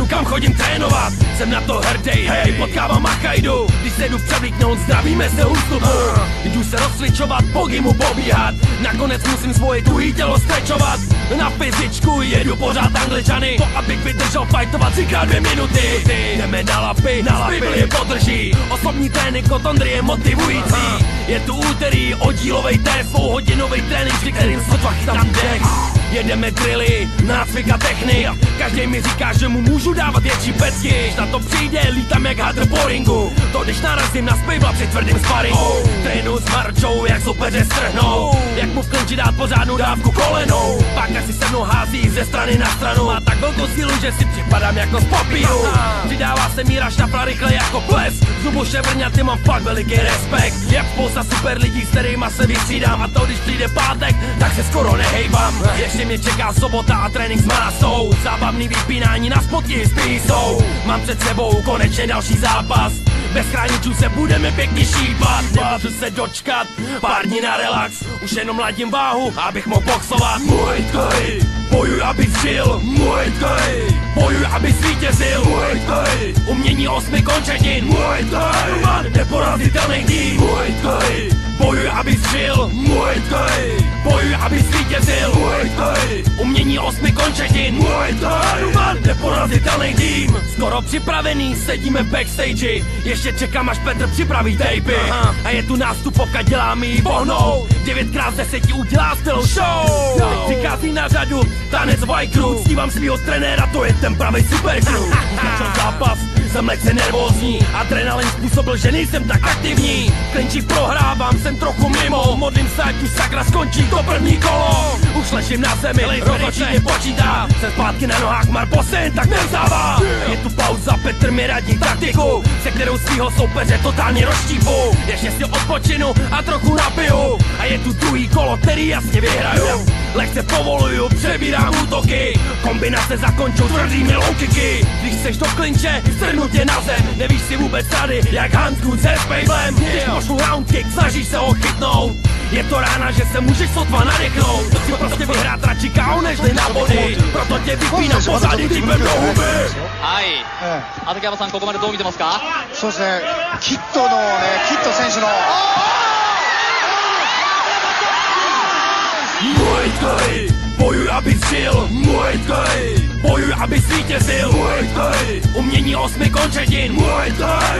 nevěděju kam chodím trénovat. Jsem na to hrdej, hej, potkávám Machajdu. Když se jdu převlíknout, zdravíme se ústupu. Jdu se rozcvičovat, po gymu pobíhat. Nakonec musím svoje tuhý tělo strečovat. Na fyzičku jedu pořád Angličany. To abych vydržel fightovat 3x2 minuty. Jdeme na lapy, Bibli podrží. Osobní trénink od Ondry je motivující. Je tu úterý, oddílovej test, dvouhodinovej trénink, při kterým sotva chytám dech. Jedeme drily, nácvik a technik. Každý mi říká, že mu můžu dávat větší pecky. Když na to přijde, lítám jak hadr po ringu. To když narazím na spejbla při tvrdým sparingu. Trénu s Marčou, jak soupeře strhnou. Jak mu v klinči dát pořádnou dávku kolenou. Pak si se mnou hází ze strany na stranu. Má tak velkou sílu, že si připadám jako z papíru. Přidává se míra štafla rychle jako ples. Zubu ševrňaty mám fakt veliký respekt. Jak spousta super lidí, s kterýma se vystřídám. A to když přijde pátek, tak se skoro nehejbám. Ještě mě čeká sobota a trénink s Másou. Zábavný vypínání na spotky s písou. Mám před sebou konečně další zápas. Bez chráničů se budeme pěkně šípat. Nemůžu se dočkat, pár dní na relax. Už jenom ladím váhu, abych mohl boxovat. Muay Thai, bojuj, abych žil. Muay Thai, bojuj, abych zvítězil. Muay Thai, umění 8 končetin. Muay Thai, neporazitelný tým. Muay Thai, bojuj, abych žil. Muay Thai, bojuj, abych zvítězil. Muay Thai, umění 8 končetin. Muay Thai, neporazitelný tým. Skoro připravený, sedíme v backstage. Ještě čekám, až Petr připraví tapy. A je tu nástupovka, dělá mi ji pohnou. 9x10 udělá skvělou show. Teď přichází na řadu tanec Vajkru. Stívám svýho trenéra, to je ten pravej supercrew. Začal zápas, jsem lehce nervózní. Adrenalin způsobil, že nejsem tak aktivní. Klinčí prohrávám, jsem trochu mimo. Modlím se, ať už sakra skončí to první kolo. Už ležím na zemi, rozhodčí mě počítá. Jsem zpátky na nohách, Marpo jen tak nevzdává. Je tu pauza, Petr mi radí taktiku, se kterou svýho soupeře totálně rozštípu. Ještě si odpočinu a trochu napiju. A je tu druhý kolo, který jasně vyhraju. Lehce povoluju, přebírám útoky. Kombinace zakončou tvrdými low kicky. Když seš do klinče, strhnu tě na zem. Nevíš si vůbec rady, jak Hansku se Spejblem. Když pošlu round kick, snažíš se ho chytnout. Je to rána, že se můžeš sotva nadechnout. Chci prostě vyhrát radši KO nežli na body. Proto tě vypínám pozadí typem do huby. はい、畠山さん、ここまでどう見てますか？そうですね、キッド選手の Muay Thai, bojuj, abych žil. Muay Thai, bojuj, abych zvítězil. Muay Thai, umění 8 končetin. Muay Thai.